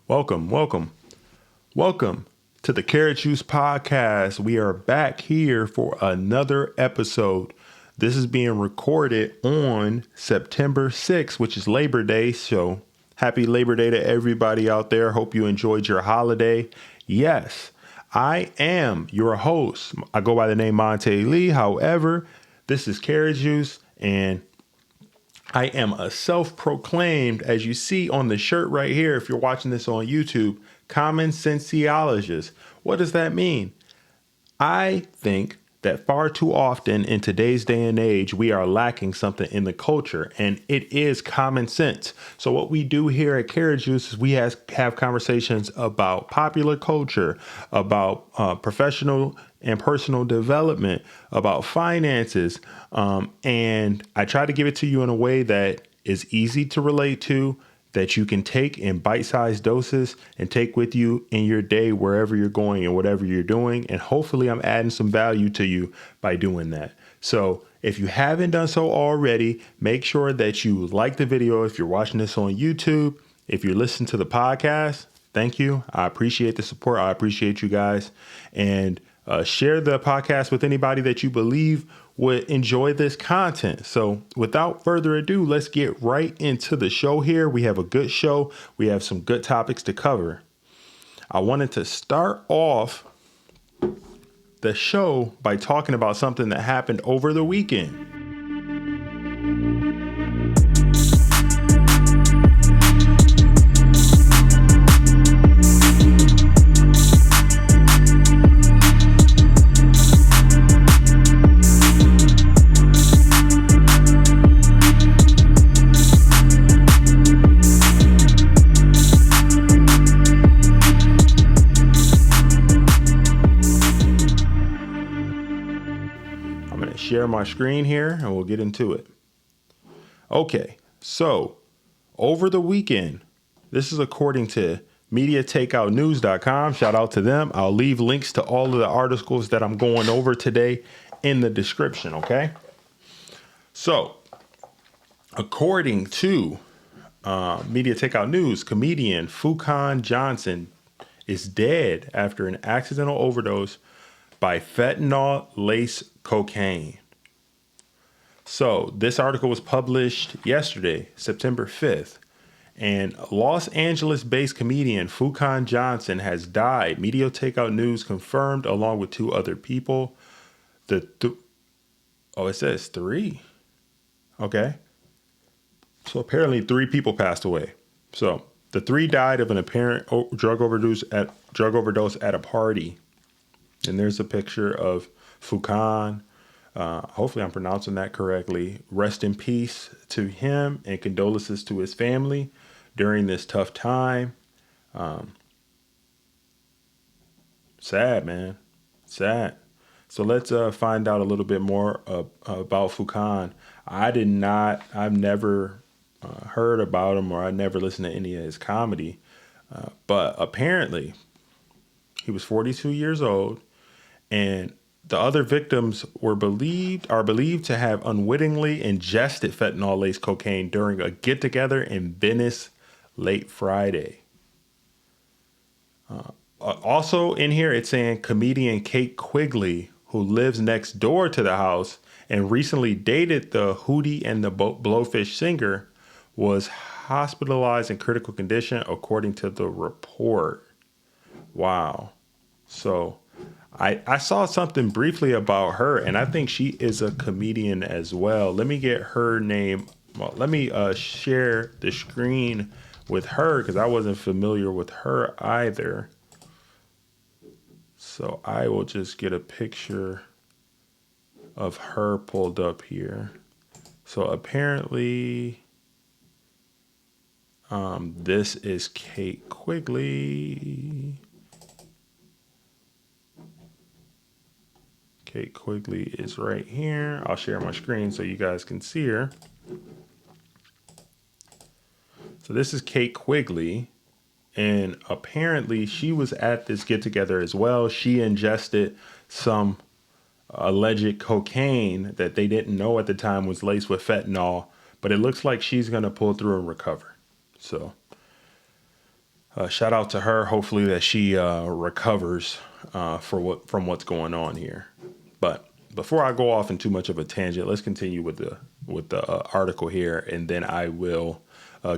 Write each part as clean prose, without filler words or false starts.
Welcome to the Karat Juice Podcast. We are back here for another episode. This is being recorded on September 6th, which is Labor Day. So happy Labor Day to everybody out there. Hope you enjoyed your holiday. Yes, I am your host. I go by the name Monte Lee. However, this is Karat Juice, and I am a self-proclaimed, as you see on the shirt right here, if you're watching this on YouTube, common sensiologist. What does that mean? I think that far too often in today's day and age, we are lacking something in the culture, and it is common sense. So what we do here at Karat Juice is we have conversations about popular culture, about professional and personal development, about finances, and I try to give it to you in a way that is easy to relate to, that you can take in bite-sized doses and take with you in your day wherever you're going and whatever you're doing. And hopefully I'm adding some value to you by doing that. So if you haven't done so already, make sure that you like the video if you're watching this on YouTube. If you're listening to the podcast, thank you. I appreciate the support. I appreciate you guys. And share the podcast with anybody that you believe would enjoy this content. So without further ado, let's get right into the show here. We have a good show. We have some good topics to cover. I wanted to start off the show by talking about something that happened over the weekend. Share my screen here and we'll get into it. Okay, so over the weekend, this is according to MediaTakeoutNews.com. Shout out to them. I'll leave links to all of the articles that I'm going over today in the description, okay? So, according to Media Takeout News, comedian Fuquan Johnson is dead after an accidental overdose by fentanyl-laced cocaine. So this article was published yesterday, September 5th, and Los Angeles-based comedian Fuquan Johnson has died. Media Takeout News confirmed along with two other people. It says three. Okay. So apparently 3 people passed away. So the 3 died of an apparent drug overdose at a party. And there's a picture of Fuquan. Hopefully I'm pronouncing that correctly. Rest in peace to him and condolences to his family during this tough time. Sad, man. Sad. So let's find out a little bit more about Fuquan. I've never heard about him, or I never listened to any of his comedy. But apparently he was 42 years old, and the other victims are believed to have unwittingly ingested fentanyl-laced cocaine during a get-together in Venice late Friday. Also in here, it's saying comedian Kate Quigley, who lives next door to the house and recently dated the Hootie and the Blowfish singer, was hospitalized in critical condition, according to the report. Wow. So I saw something briefly about her, and I think she is a comedian as well. Let me get her name. Well, let me share the screen with her because I wasn't familiar with her either. So I will just get a picture of her pulled up here. So apparently this is Kate Quigley. Kate Quigley is right here. I'll share my screen so you guys can see her. So this is Kate Quigley, and apparently she was at this get-together as well. She ingested some alleged cocaine that they didn't know at the time was laced with fentanyl, but it looks like she's going to pull through and recover. So shout out to her. Hopefully that she recovers from what's going on here. But before I go off in too much of a tangent, let's continue with the article here, and then I will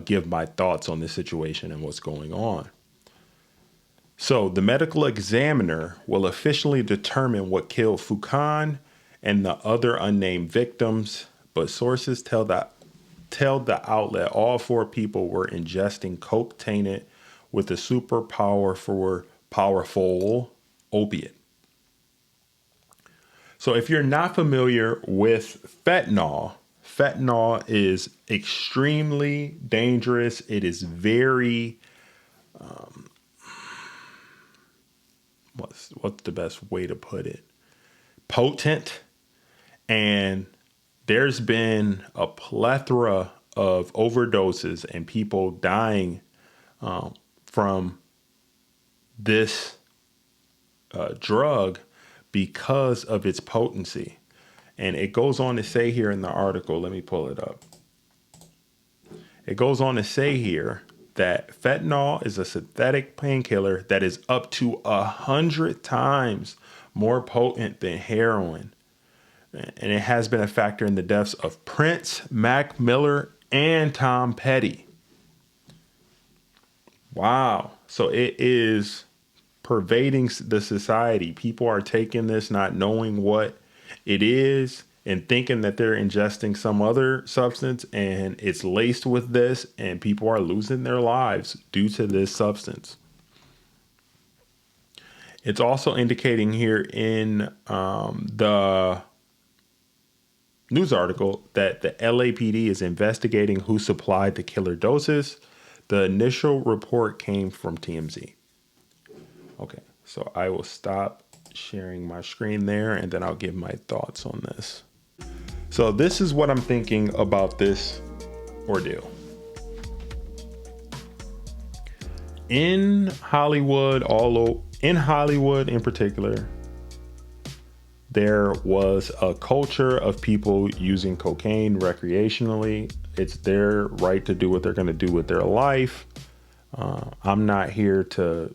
give my thoughts on this situation and what's going on. So the medical examiner will officially determine what killed Fuquan and the other unnamed victims, but sources tell the outlet all 4 people were ingesting coke tainted with a super powerful opiate. So if you're not familiar with fentanyl is extremely dangerous. It is very, what's the best way to put it? Potent. And there's been a plethora of overdoses and people dying from this drug because of its potency. And it goes on to say here in the article, let me pull it up. It goes on to say here that fentanyl is a synthetic painkiller that is up to 100 times more potent than heroin. And it has been a factor in the deaths of Prince, Mac Miller, and Tom Petty. Wow. So it is pervading the society. People are taking this, not knowing what it is, and thinking that they're ingesting some other substance, and it's laced with this, and people are losing their lives due to this substance. It's also indicating here in the news article that the LAPD is investigating who supplied the killer doses. The initial report came from TMZ. Okay, so I will stop sharing my screen there, and then I'll give my thoughts on this. So this is what I'm thinking about this ordeal. In Hollywood, in Hollywood in particular, there was a culture of people using cocaine recreationally. It's their right to do what they're going to do with their life. I'm not here to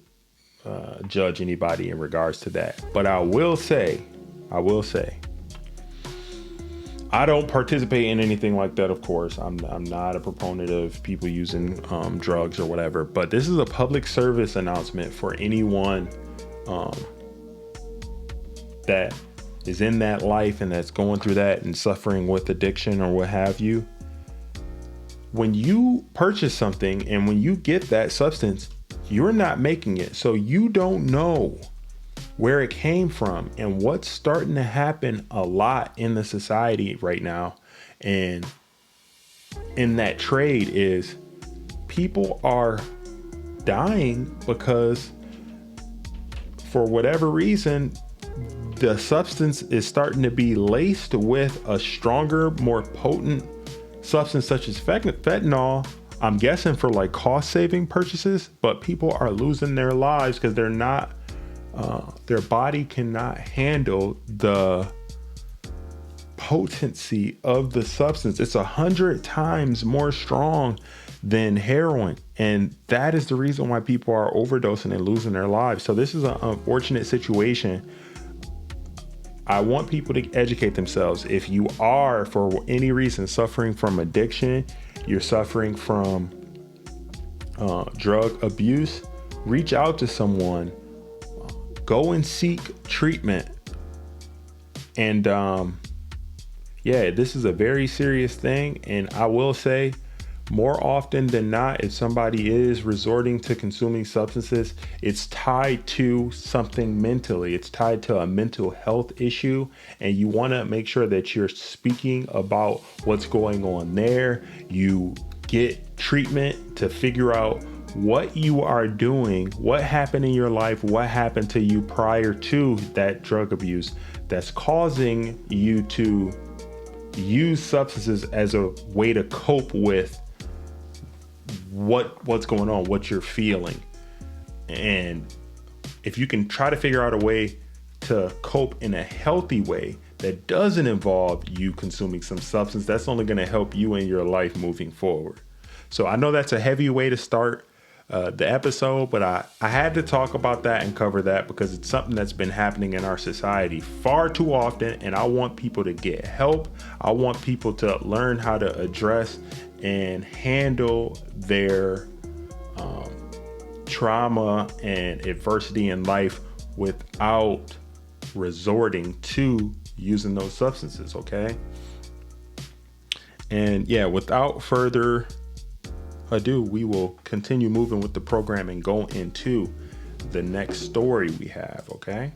judge anybody in regards to that. But I will say, I don't participate in anything like that, of course. I'm not a proponent of people using drugs or whatever. But this is a public service announcement for anyone that is in that life and that's going through that and suffering with addiction or what have you. When you purchase something and when you get that substance, you're not making it. So you don't know where it came from. And what's starting to happen a lot in the society right now and in that trade is people are dying because for whatever reason, the substance is starting to be laced with a stronger, more potent substance such as fentanyl. I'm guessing for like cost saving purchases, but people are losing their lives because they're not, their body cannot handle the potency of the substance. It's 100 times more strong than heroin. And that is the reason why people are overdosing and losing their lives. So this is an unfortunate situation. I want people to educate themselves. If you are, for any reason, suffering from addiction, you're suffering from drug abuse, reach out to someone, go and seek treatment. And this is a very serious thing. And I will say, more often than not, if somebody is resorting to consuming substances, it's tied to something mentally. It's tied to a mental health issue. And you want to make sure that you're speaking about what's going on there. You get treatment to figure out what you are doing, what happened in your life, what happened to you prior to that drug abuse that's causing you to use substances as a way to cope with what's going on, what you're feeling. And if you can try to figure out a way to cope in a healthy way that doesn't involve you consuming some substance, that's only going to help you in your life moving forward. So I know that's a heavy way to start the episode, but I had to talk about that and cover that because it's something that's been happening in our society far too often, and I want people to get help. I want people to learn how to address and handle their trauma and adversity in life without resorting to using those substances, okay? And yeah, without further ado, we will continue moving with the program and go into the next story we have, okay?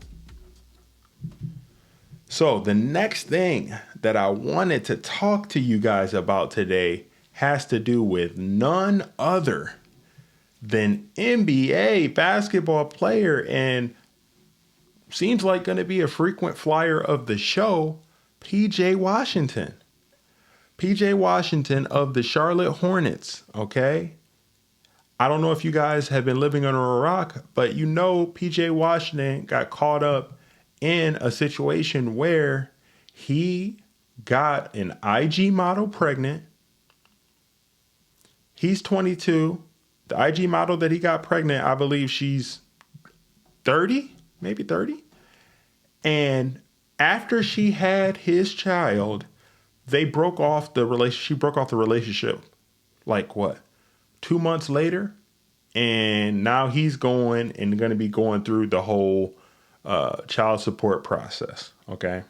So the next thing that I wanted to talk to you guys about today has to do with none other than NBA basketball player and seems like going to be a frequent flyer of the show, PJ Washington. PJ Washington of the Charlotte Hornets, okay? I don't know if you guys have been living under a rock, but you know PJ Washington got caught up in a situation where he got an IG model pregnant. He's 22. The IG model that he got pregnant, I believe she's 30, maybe 30. And after she had his child, they broke off the relationship. She broke off the relationship like what, 2 months later? And now he's going to be going through the whole child support process. Okay.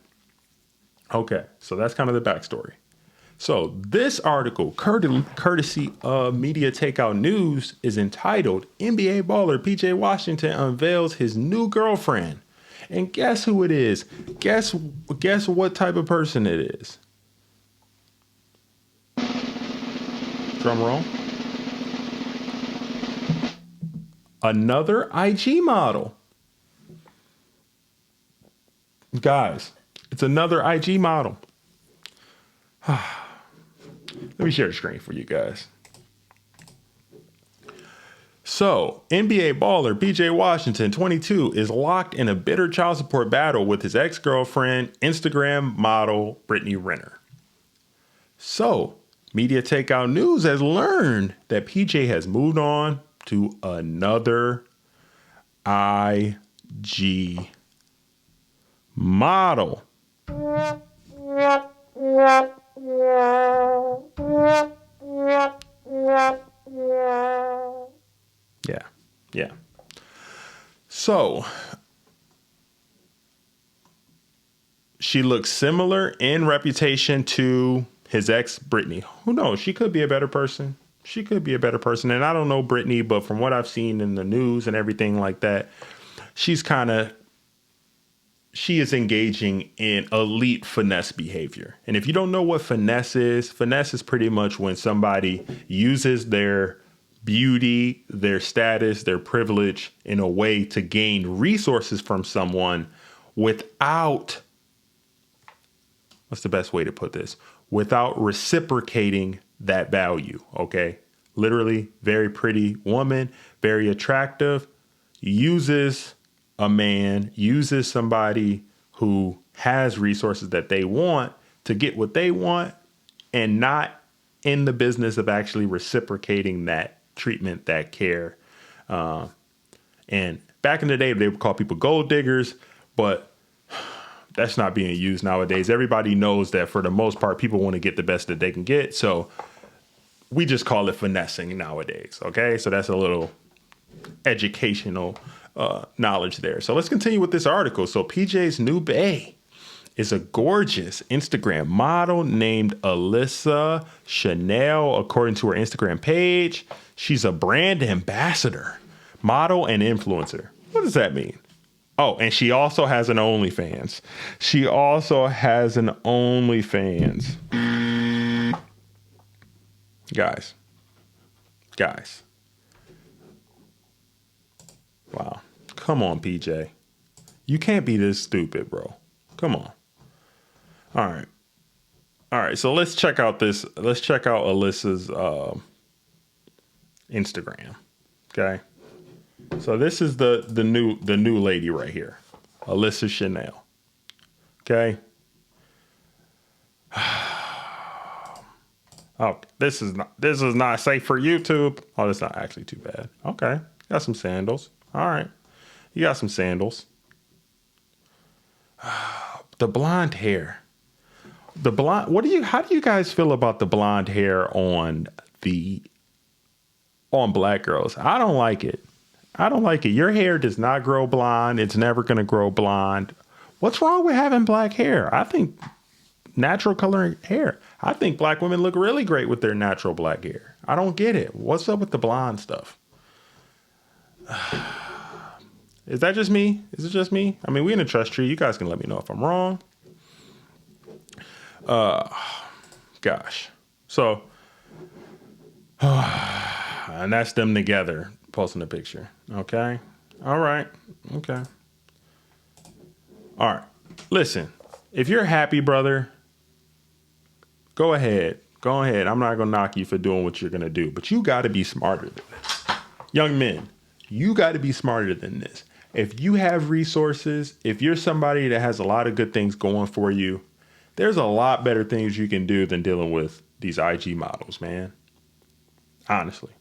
So that's kind of the backstory. So this article, courtesy of Media Takeout News, is entitled NBA Baller PJ Washington Unveils His New Girlfriend. And guess who it is? Guess what type of person it is? Drum roll. Another IG model. Guys, it's another IG model. Let me share the screen for you guys. So, NBA baller PJ Washington, 22, is locked in a bitter child support battle with his ex-girlfriend, Instagram model Brittany Renner. So, Media Takeout News has learned that PJ has moved on to another IG model. Yeah. So she looks similar in reputation to his ex, Brittany. Who knows? She could be a better person. And I don't know Brittany, but from what I've seen in the news and everything like that, she is engaging in elite finesse behavior. And if you don't know what finesse is pretty much when somebody uses their beauty, their status, their privilege in a way to gain resources from someone without, what's the best way to put this? Without reciprocating that value, okay? Literally, very pretty woman, very attractive, uses a man, uses somebody who has resources that they want to get what they want and not in the business of actually reciprocating that treatment, that care. And back in the day, they would call people gold diggers, but that's not being used nowadays. Everybody knows that for the most part, people want to get the best that they can get. So we just call it finessing nowadays. Okay. So that's a little educational knowledge there. So let's continue with this article. So PJ's new bae is a gorgeous Instagram model named Alyssa Chanel, according to her Instagram page. She's a brand ambassador, model, and influencer. What does that mean? Oh, and she also has an OnlyFans. Guys. Wow. Come on, PJ. You can't be this stupid, bro. Come on. All right. So let's check out Alyssa's Instagram. Okay. So this is the new lady right here, Alyssa Chanel. Okay. Oh, this is not safe for YouTube. Oh, that's not actually too bad. Okay. Got some sandals. All right. You got some sandals. The blonde hair. How do you guys feel about the blonde hair on black girls? I don't like it. I don't like it. Your hair does not grow blonde. It's never going to grow blonde. What's wrong with having black hair? I think natural coloring hair. I think black women look really great with their natural black hair. I don't get it. What's up with the blonde stuff? Is that just me? Is it just me? I mean, we in a trust tree. You guys can let me know if I'm wrong. Gosh. So, and that's them together posting a picture. Okay. All right. Okay. All right. Listen, if you're happy, brother, go ahead. Go ahead. I'm not going to knock you for doing what you're going to do, but you got to be smarter than this. Young men, you got to be smarter than this. If you have resources, if you're somebody that has a lot of good things going for you, there's a lot better things you can do than dealing with these IG models, man. Honestly.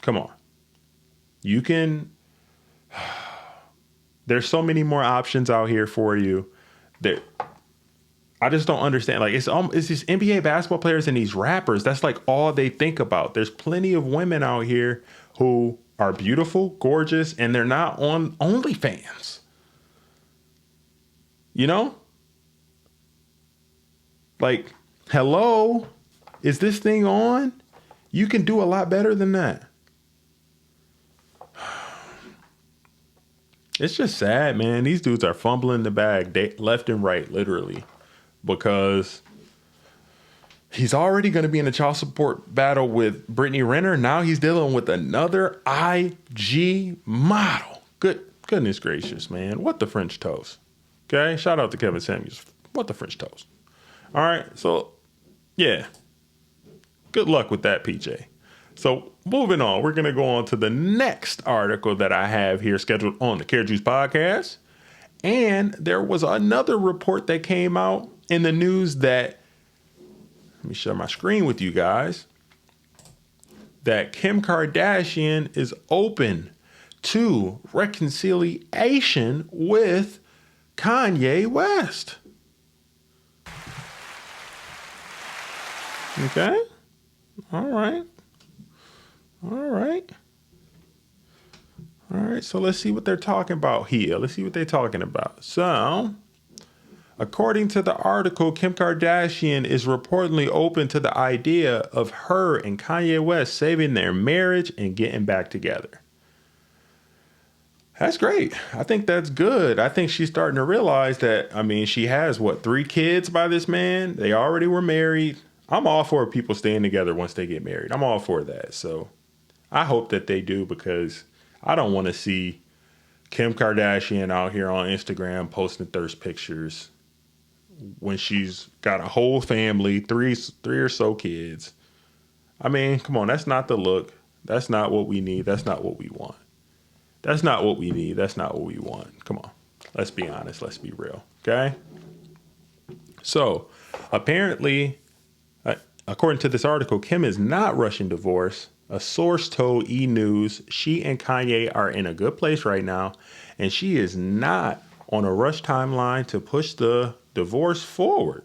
Come on. You can. There's so many more options out here for you. I just don't understand. Like, it's these NBA basketball players and these rappers. That's like all they think about. There's plenty of women out here who are beautiful, gorgeous, and they're not on OnlyFans. You know? Like, hello? Is this thing on? You can do a lot better than that. It's just sad, man. These dudes are fumbling the bag left and right, literally, because he's already going to be in a child support battle with Brittany Renner. Now he's dealing with another IG model. Goodness gracious, man. What the French toast? Okay. Shout out to Kevin Samuels. What the French toast? All right. So, yeah. Good luck with that, PJ. So moving on, we're going to go on to the next article that I have here scheduled on the Karat Juice Podcast. And there was another report that came out in the news that, let me share my screen with you guys, that Kim Kardashian is open to reconciliation with Kanye West. Okay. All right. So let's see what they're talking about here. So, according to the article, Kim Kardashian is reportedly open to the idea of her and Kanye West saving their marriage and getting back together. That's great. I think that's good. I think she's starting to realize that, I mean, she has, 3 kids by this man? They already were married. I'm all for people staying together once they get married. I'm all for that. So I hope that they do, because I don't want to see Kim Kardashian out here on Instagram posting thirst pictures when she's got a whole family, three or so kids. I mean, come on, that's not the look. That's not what we need. That's not what we want. That's not what we need. That's not what we want. Come on. Let's be honest. Let's be real. Okay? So, apparently, according to this article, Kim is not rushing divorce. A source told E! News she and Kanye are in a good place right now, and she is not on a rush timeline to push the divorce forward.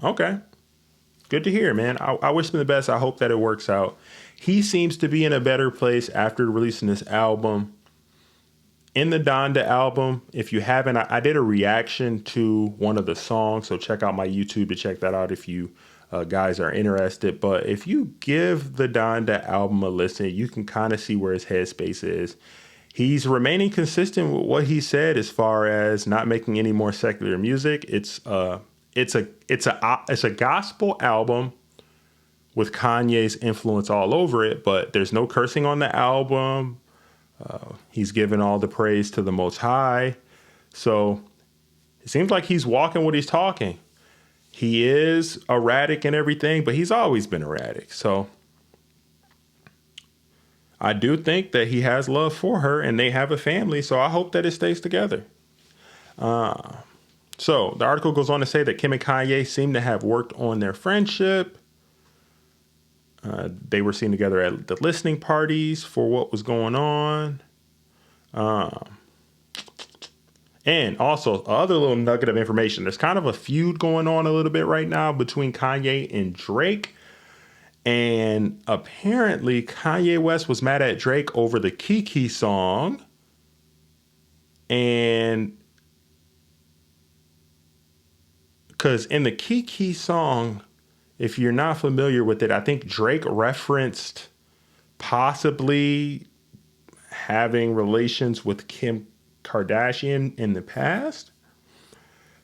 Okay. Good to hear, man. I wish him the best. I hope that it works out. He seems to be in a better place after releasing this album. In the Donda album, if you haven't, I did a reaction to one of the songs, so check out my YouTube to check that out if you guys are interested. But if you give the Donda album a listen, you can kind of see where his headspace is. He's remaining consistent with what he said as far as not making any more secular music. It's a gospel album with Kanye's influence all over it, but there's no cursing on the album. He's given all the praise to the Most High. So it seems like he's walking what he's talking. He is erratic and everything, but he's always been erratic. So I do think that he has love for her and they have a family. So I hope that it stays together. So the article goes on to say that Kim and Kanye seem to have worked on their friendship. They were seen together at the listening parties for what was going on. And also, other little nugget of information. There's kind of a feud going on a little bit right now between Kanye and Drake. And apparently, Kanye West was mad at Drake over the Kiki song. And because in the Kiki song, if you're not familiar with it, I think Drake referenced possibly having relations with Kim Kardashian in the past.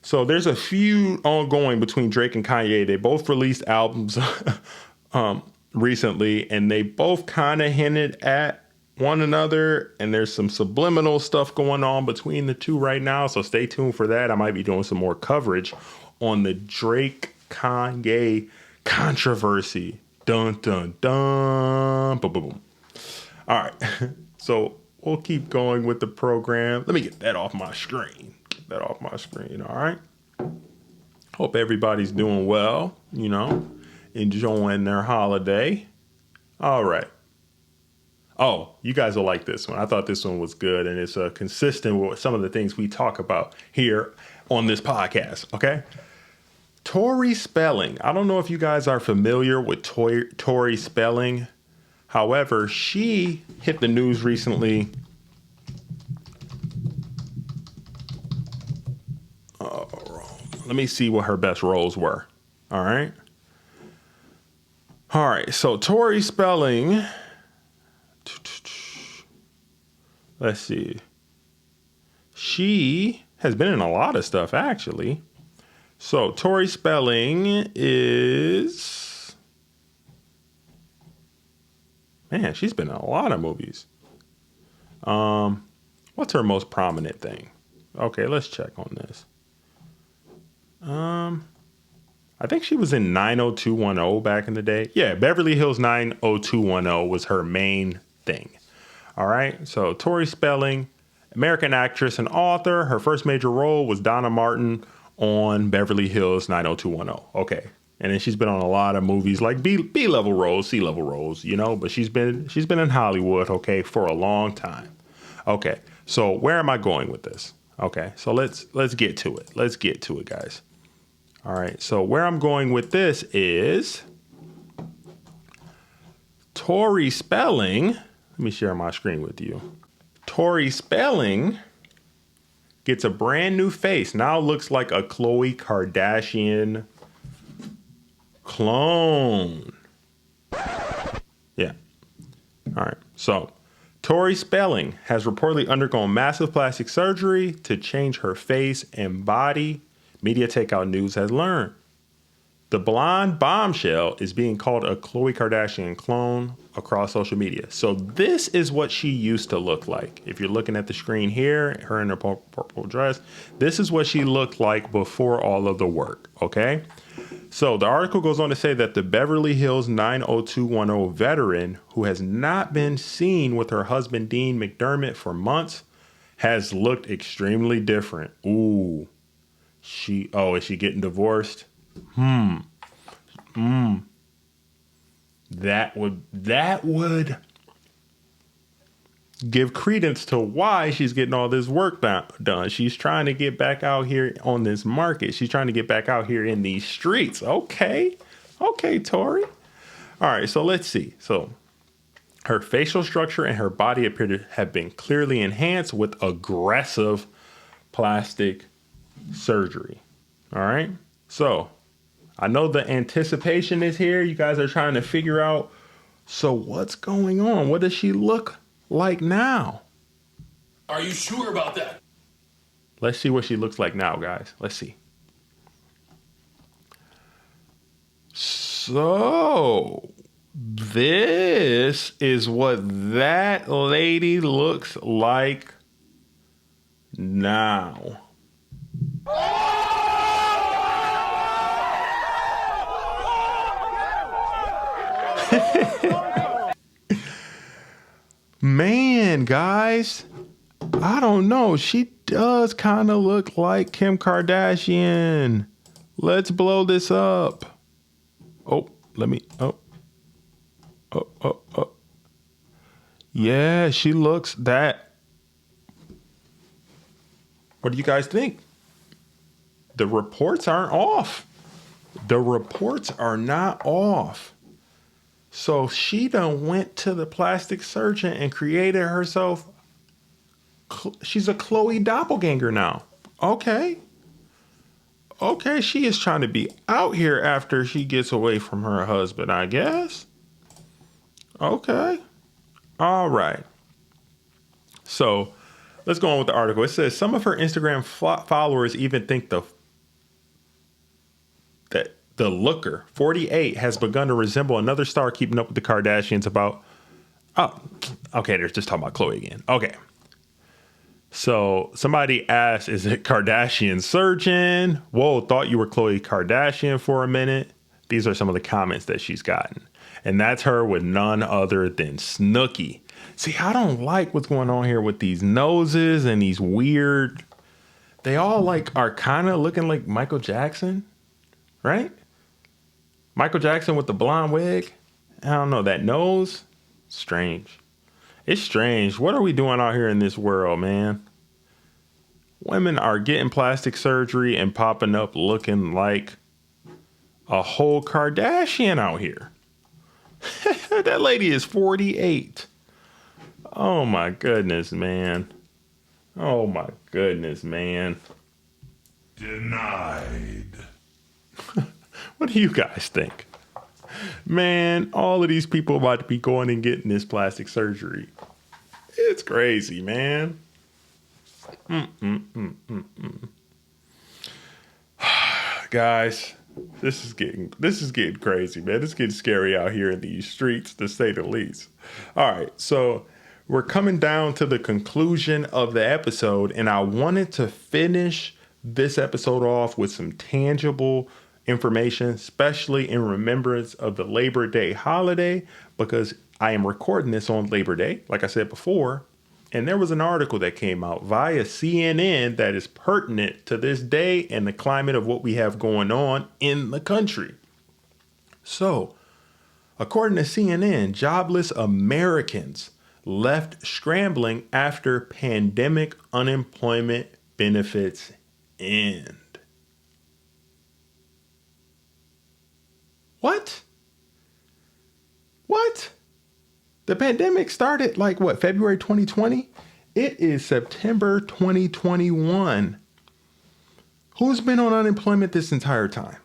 So there's a feud ongoing between Drake and Kanye. They both released albums recently, and they both kind of hinted at one another, and there's some subliminal stuff going on between the two right now. So stay tuned for that. I might be doing some more coverage on the Drake Kanye controversy. Dun, dun, dun. Boom, boom, boom. All right. So we'll keep going with the program. Let me get that off my screen. All right. Hope everybody's doing well, enjoying their holiday. All right. Oh, you guys will like this one. I thought this one was good, and it's consistent with some of the things we talk about here on this podcast, okay? Tori Spelling. I don't know if you guys are familiar with Tori Spelling. However, she hit the news recently. Let me see what her best roles were. All right. So Tori Spelling. Let's see. She has been in a lot of stuff, actually. So Tori Spelling is... Man, she's been in a lot of movies. What's her most prominent thing? Okay, let's check on this. I think she was in 90210 back in the day. Yeah, Beverly Hills 90210 was her main thing. All right, so Tori Spelling, American actress and author. Her first major role was Donna Martin on Beverly Hills 90210. Okay, and then she's been on a lot of movies like B-level roles, C-level roles, but she's been in Hollywood, okay, for a long time. Okay, so where am I going with this? Okay, so let's get to it. Let's get to it, guys. All right, so where I'm going with this is Tori Spelling. Let me share my screen with you. Tori Spelling gets a brand new face. Now looks like a Khloe Kardashian clone. Yeah. All right. So Tori Spelling has reportedly undergone massive plastic surgery to change her face and body. Media Takeout News has learned. The blonde bombshell is being called a Khloe Kardashian clone across social media. So this is what she used to look like. If you're looking at the screen here, her in her purple dress, this is what she looked like before all of the work, okay? So the article goes on to say that the Beverly Hills 90210 veteran, who has not been seen with her husband Dean McDermott for months, has looked extremely different. Ooh. Is she getting divorced? That would give credence to why she's getting all this work done. She's trying to get back out here on this market. She's trying to get back out here in these streets. Okay, Tori. All right, so let's see. So her facial structure and her body appear to have been clearly enhanced with aggressive plastic surgery. All right, so I know the anticipation is here. You guys are trying to figure out, so what's going on? What does she look like now? Are you sure about that? Let's see what she looks like now, guys. Let's see. So this is what that lady looks like now. Man, guys, I don't know. She does kind of look like Kim Kardashian. Let's blow this up. Oh. Yeah, she looks that. What do you guys think? The reports aren't off. The reports are not off. So she done went to the plastic surgeon and created herself. She's a Chloe doppelganger now. Okay, she is trying to be out here after she gets away from her husband, I guess. Okay. All right. So let's go on with the article. It says some of her Instagram followers even think that the looker, 48, has begun to resemble another star keeping up with the Kardashians about... Oh, okay, they're just talking about Khloe again. Okay. So somebody asked, is it Kardashian surgeon? Whoa, thought you were Khloe Kardashian for a minute. These are some of the comments that she's gotten. And that's her with none other than Snooki. See, I don't like what's going on here with these noses and these weird... They all like are kind of looking like Michael Jackson, right? Michael Jackson with the blonde wig. I don't know, that nose, strange. It's strange. What are we doing out here in this world, man? Women are getting plastic surgery and popping up looking like a whole Kardashian out here. That lady is 48. Oh my goodness, man. Oh my goodness, man. Denied. What do you guys think? Man, all of these people about to be going and getting this plastic surgery. It's crazy, man. Guys, this is getting crazy, man. It's getting scary out here in these streets, to say the least. All right, so we're coming down to the conclusion of the episode, and I wanted to finish this episode off with some tangible information, especially in remembrance of the Labor Day holiday, because I am recording this on Labor Day, like I said before, and there was an article that came out via CNN that is pertinent to this day and the climate of what we have going on in the country. So, according to CNN, jobless Americans left scrambling after pandemic unemployment benefits end. What? The pandemic started February 2020? It is September 2021. Who's been on unemployment this entire time?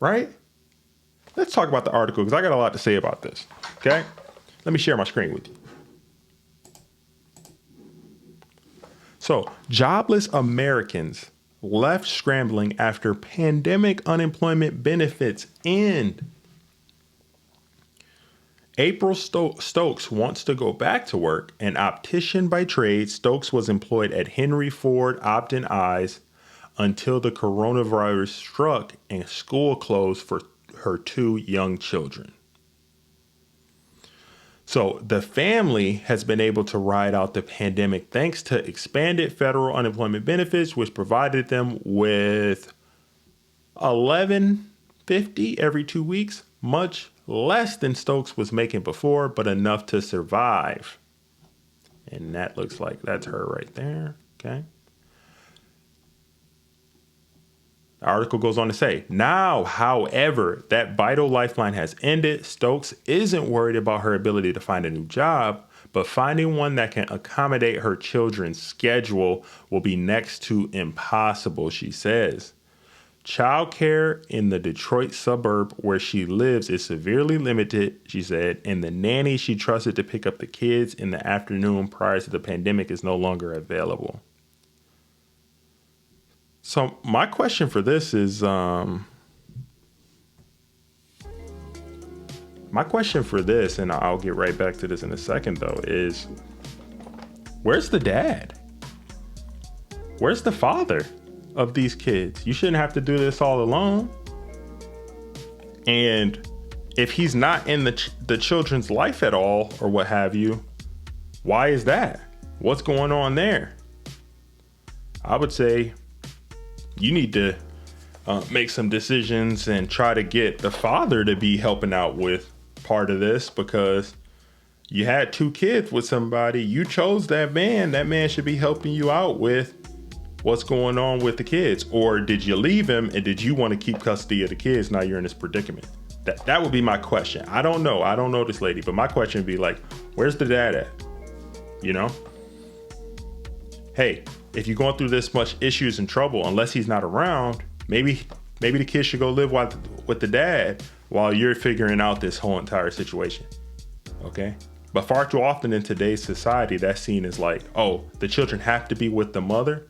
Right? Let's talk about the article because I got a lot to say about this. Okay? Let me share my screen with you. So, jobless Americans left scrambling after pandemic unemployment benefits end. April Stokes wants to go back to work. An optician by trade, Stokes was employed at Henry Ford Opton Eyes until the coronavirus struck and school closed for her two young children. So the family has been able to ride out the pandemic thanks to expanded federal unemployment benefits, which provided them with $11.50 every 2 weeks, much less than Stokes was making before, but enough to survive. And that looks like that's her right there. Okay. The article goes on to say, now, however, that vital lifeline has ended. Stokes isn't worried about her ability to find a new job, but finding one that can accommodate her children's schedule will be next to impossible, she says. Childcare in the Detroit suburb where she lives is severely limited, she said, and the nanny she trusted to pick up the kids in the afternoon prior to the pandemic is no longer available. So my question for this is, and I'll get right back to this in a second though, is where's the dad? Where's the father of these kids? You shouldn't have to do this all alone. And if he's not in the children's life at all or what have you, why is that? What's going on there? I would say you need to make some decisions and try to get the father to be helping out with part of this because you had 2 kids with somebody. You chose that man. That man should be helping you out with what's going on with the kids. Or did you leave him and did you want to keep custody of the kids? Now you're in this predicament. That would be my question. I don't know. I don't know this lady, but my question would be like, where's the dad at? You know? Hey, if you're going through this much issues and trouble, unless he's not around, maybe the kid should go live with the dad while you're figuring out this whole entire situation. Okay? But far too often in today's society, that's seen as like, oh, the children have to be with the mother.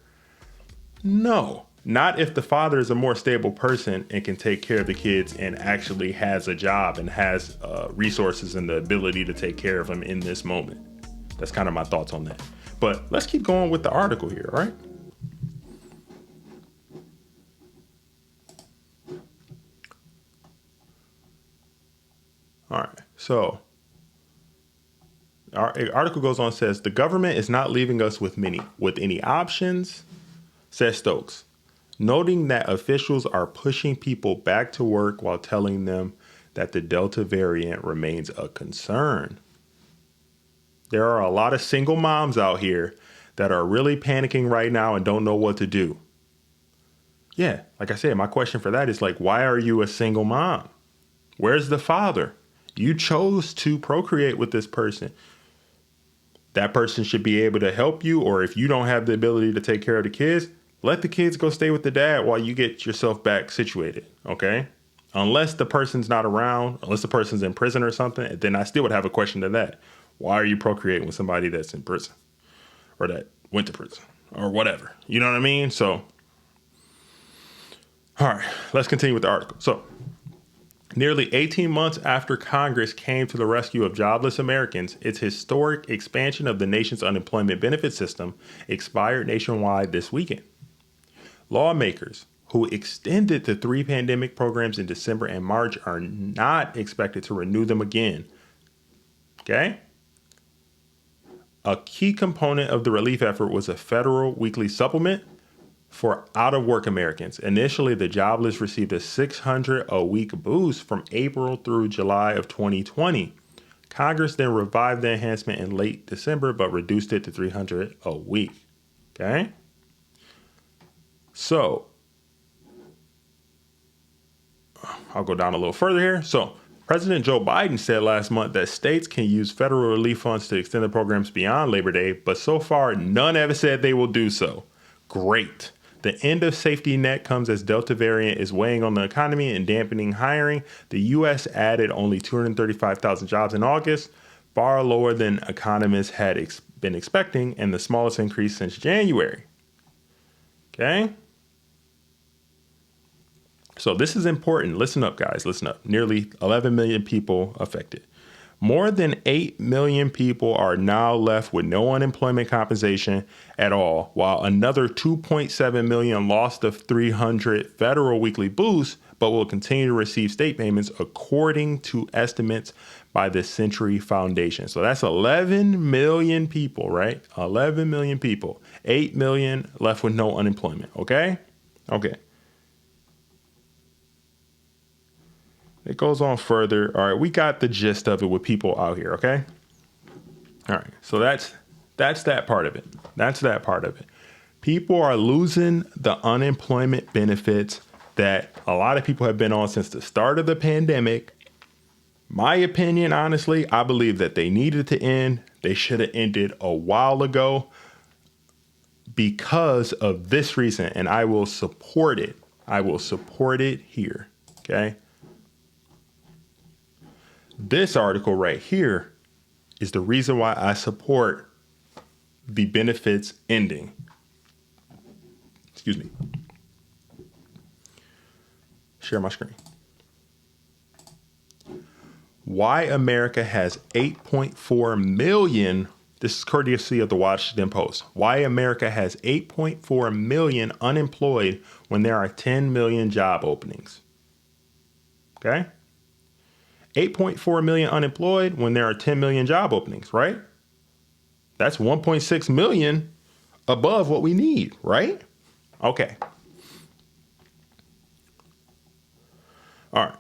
No, not if the father is a more stable person and can take care of the kids and actually has a job and has resources and the ability to take care of them in this moment. That's kind of my thoughts on that. But let's keep going with the article here, all right? All right, so our article goes on and says, the government is not leaving us with any options, says Stokes, noting that officials are pushing people back to work while telling them that the Delta variant remains a concern. There are a lot of single moms out here that are really panicking right now and don't know what to do. Yeah, like I said, my question for that is like, why are you a single mom? Where's the father? You chose to procreate with this person. That person should be able to help you, or if you don't have the ability to take care of the kids, let the kids go stay with the dad while you get yourself back situated, okay? Unless the person's not around, unless the person's in prison or something, then I still would have a question to that. Why are you procreating with somebody that's in prison or that went to prison or whatever? You know what I mean? So, all right, let's continue with the article. So, nearly 18 months after Congress came to the rescue of jobless Americans, its historic expansion of the nation's unemployment benefit system expired nationwide this weekend. Lawmakers who extended the 3 pandemic programs in December and March are not expected to renew them again. Okay? A key component of the relief effort was a federal weekly supplement for out-of-work Americans. Initially, the jobless received a $600 a week boost from April through July of 2020. Congress then revived the enhancement in late December, but reduced it to $300 a week. Okay? So, I'll go down a little further here. So, President Joe Biden said last month that states can use federal relief funds to extend the programs beyond Labor Day, but so far, none have said they will do so. Great. The end of safety net comes as Delta variant is weighing on the economy and dampening hiring. The U.S. added only 235,000 jobs in August, far lower than economists had been expecting, and the smallest increase since January. Okay? So this is important. Listen up, guys. Listen up. Nearly 11 million people affected. More than 8 million people are now left with no unemployment compensation at all, while another 2.7 million lost the 300 federal weekly boost, but will continue to receive state payments according to estimates by the Century Foundation. So that's 11 million people, right? 11 million people. 8 million left with no unemployment. Okay? Okay. It goes on further. All right, we got the gist of it with people out here, okay? All right, so that's that part of it. That's that part of it. People are losing the unemployment benefits that a lot of people have been on since the start of the pandemic. My opinion, honestly, I believe that they needed to end. They should have ended a while ago because of this reason, and I will support it. I will support it here, okay? This article right here is the reason why I support the benefits ending. Excuse me. Share my screen. Why America has 8.4 million. This is courtesy of the Washington Post. Why America has 8.4 million unemployed when there are 10 million job openings. Okay? 8.4 million unemployed when there are 10 million job openings, right? That's 1.6 million above what we need, right? Okay. All right.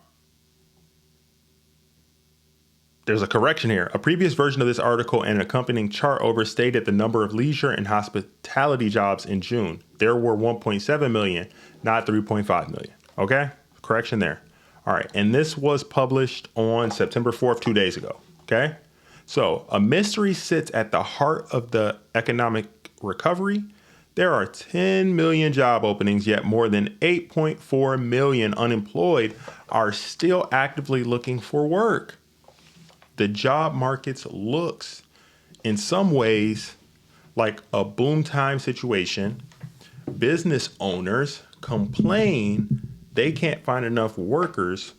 there's a correction here. A previous version of this article and accompanying chart overstated the number of leisure and hospitality jobs in June. There were 1.7 million, not 3.5 million. Okay? Correction there. All right. And this was published on September 4th, 2 days ago. Okay? So a mystery sits at the heart of the economic recovery. There are 10 million job openings, yet more than 8.4 million unemployed are still actively looking for work. The job market looks, in some ways, like a boom time situation. Business owners complain they can't find enough workers.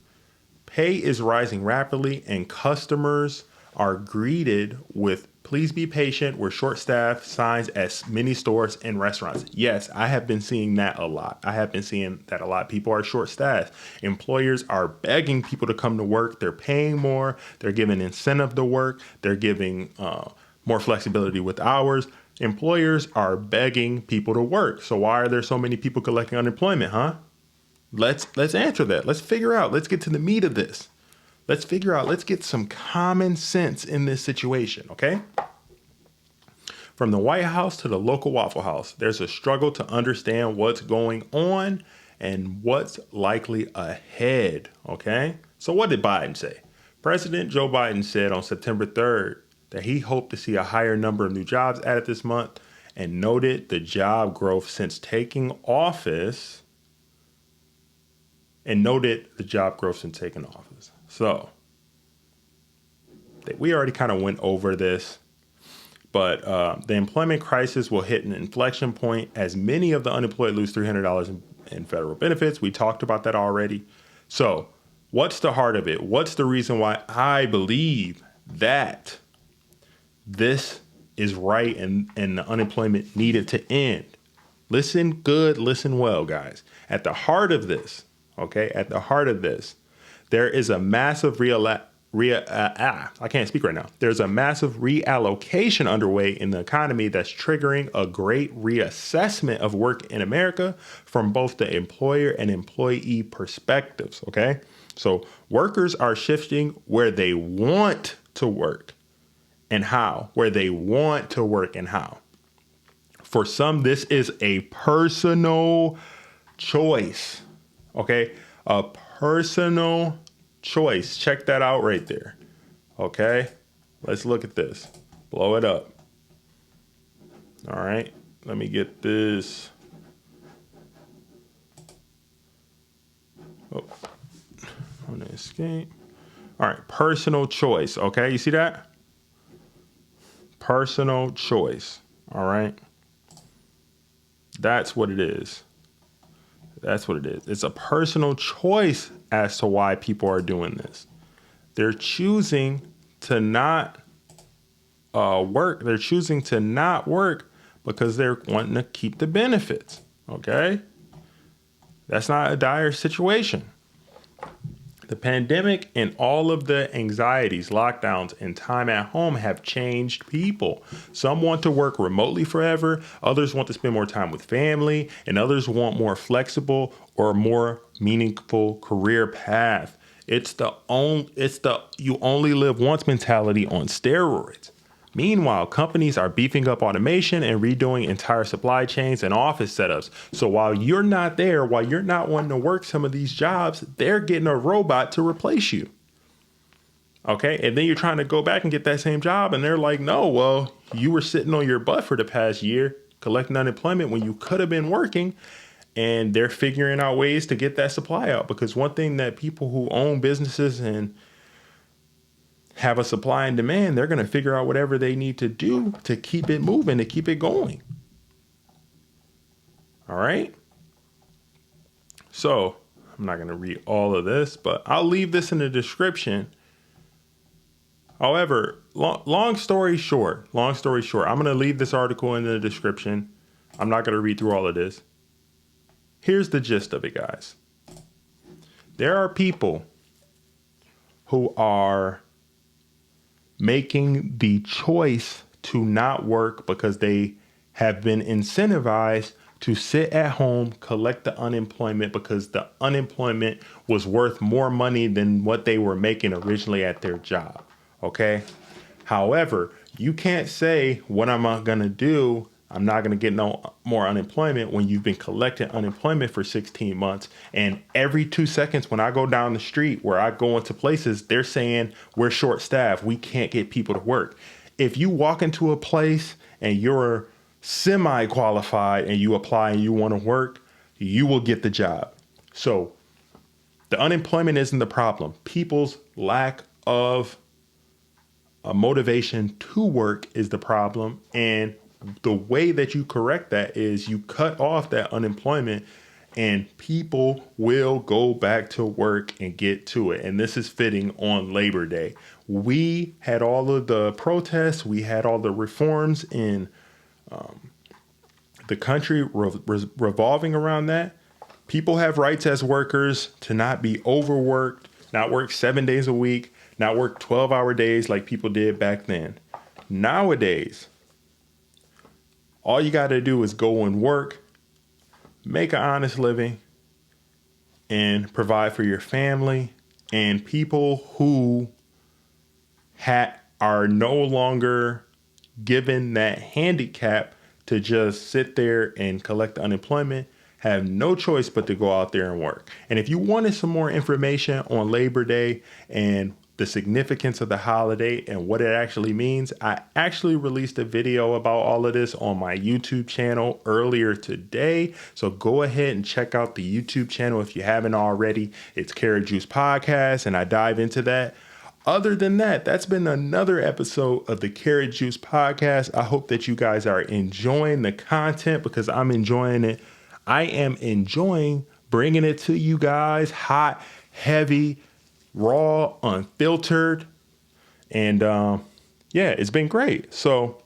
Pay is rising rapidly, and customers are greeted with "please be patient, we're short-staffed" signs at many stores and restaurants. Yes, I have been seeing that a lot. People are short-staffed. Employers are begging people to come to work. They're paying more. They're giving incentive to work. They're giving more flexibility with hours. Employers are begging people to work. So why are there so many people collecting unemployment, huh? Let's answer that. Let's figure out. Let's get to the meat of this. Let's get some common sense in this situation, okay? From the White House to the local Waffle House, there's a struggle to understand what's going on and what's likely ahead, okay? So what did Biden say? President Joe Biden said on September 3rd that he hoped to see a higher number of new jobs added this month and noted the job growth since taking office. So we already kind of went over this, but the employment crisis will hit an inflection point as many of the unemployed lose $300 in federal benefits. We talked about that already. So what's the heart of it? What's the reason why I believe that this is right and the unemployment needed to end? Listen good, listen well, guys. At the heart of this, there is a massive There's a massive reallocation underway in the economy that's triggering a great reassessment of work in America from both the employer and employee perspectives, okay? So workers are shifting where they want to work and how. For some, this is a personal choice, okay? A personal choice. Check that out right there. Okay, let's look at this. Blow it up. All right, let me get this. Oh, on the escape. All right, personal choice. Okay, you see that? Personal choice. All right. That's what it is. It's a personal choice as to why people are doing this. They're choosing to not work. They're choosing to not work because they're wanting to keep the benefits. Okay? That's not a dire situation. The pandemic and all of the anxieties, lockdowns, and time at home have changed people. Some want to work remotely forever. Others want to spend more time with family, and others want more flexible or more meaningful career path. It's the you only live once mentality on steroids. Meanwhile, companies are beefing up automation and redoing entire supply chains and office setups. So while you're not there, while you're not wanting to work some of these jobs, they're getting a robot to replace you. Okay. And then you're trying to go back and get that same job. And they're like, no, well, you were sitting on your butt for the past year collecting unemployment when you could have been working. And they're figuring out ways to get that supply out. Because one thing that people who own businesses and have a supply and demand, they're going to figure out whatever they need to do to keep it moving, to keep it going. All right. So I'm not going to read all of this, but I'll leave this in the description. However, long story short, I'm going to leave this article in the description. I'm not going to read through all of this. Here's the gist of it, guys. There are people who are making the choice to not work because they have been incentivized to sit at home, collect the unemployment because the unemployment was worth more money than what they were making originally at their job. Okay. However, you can't say what I'm going to do. I'm not going to get no more unemployment when you've been collecting unemployment for 16 months. And every 2 seconds when I go down the street where I go into places, they're saying we're short staffed. We can't get people to work. If you walk into a place and you're semi-qualified and you apply and you want to work, you will get the job. So the unemployment isn't the problem. People's lack of a motivation to work is the problem. And the way that you correct that is you cut off that unemployment and people will go back to work and get to it. And this is fitting on Labor Day. We had all of the protests. We had all the reforms in the country revolving around that. People have rights as workers to not be overworked, not work 7 days a week, not work 12-hour days like people did back then. Nowadays, all you got to do is go and work, make an honest living, and provide for your family. And people who are no longer given that handicap to just sit there and collect unemployment have no choice but to go out there and work. And if you wanted some more information on Labor Day and the significance of the holiday and what it actually means, I actually released a video about all of this on my YouTube channel earlier today. So go ahead and check out the YouTube channel if you haven't already. It's Karat Juice Podcast, and I dive into that. Other than that, that's been another episode of the Karat Juice Podcast. I hope that you guys are enjoying the content because I'm enjoying it. I am enjoying bringing it to you guys hot, heavy, raw, unfiltered. And it's been great. So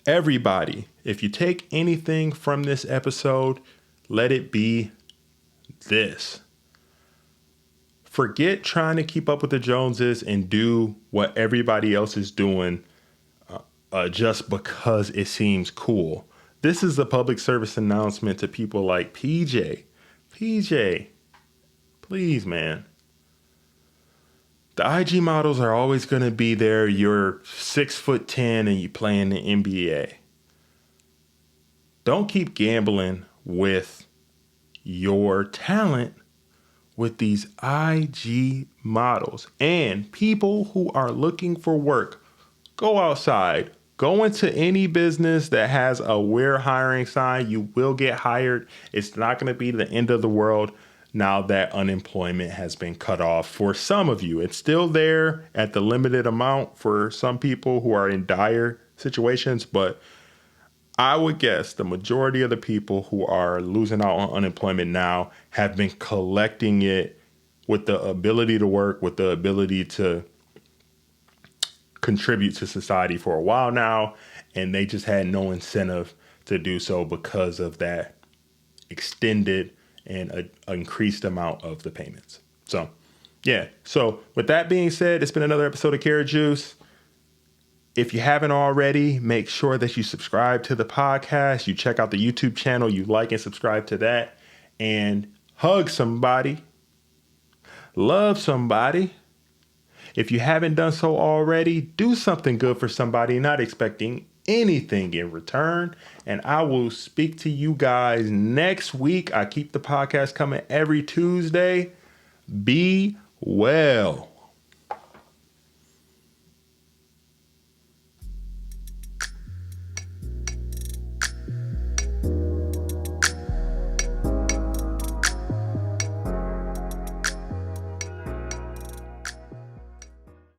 everybody, if you take anything from this episode, let it be this. Forget trying to keep up with the Joneses and do what everybody else is doing just because it seems cool. This is a public service announcement to people like PJ. PJ, please, man. The IG models are always going to be there. You're 6'10" and you play in the NBA. Don't keep gambling with your talent with these IG models. And people who are looking for work, go outside. Go into any business that has a "we're hiring" sign. You will get hired. It's not going to be the end of the world now that unemployment has been cut off for some of you. It's still there at the limited amount for some people who are in dire situations, but I would guess the majority of the people who are losing out on unemployment now have been collecting it with the ability to work, with the ability to contribute to society for a while now, and they just had no incentive to do so because of that extended and increased amount of the payments. So, yeah. So with that being said, it's been another episode of Karat Juice. If you haven't already, make sure that you subscribe to the podcast. You check out the YouTube channel. You like and subscribe to that. And hug somebody. Love somebody. If you haven't done so already, do something good for somebody, not expecting anything in return. And I will speak to you guys next week. I keep the podcast coming every Tuesday. Be well.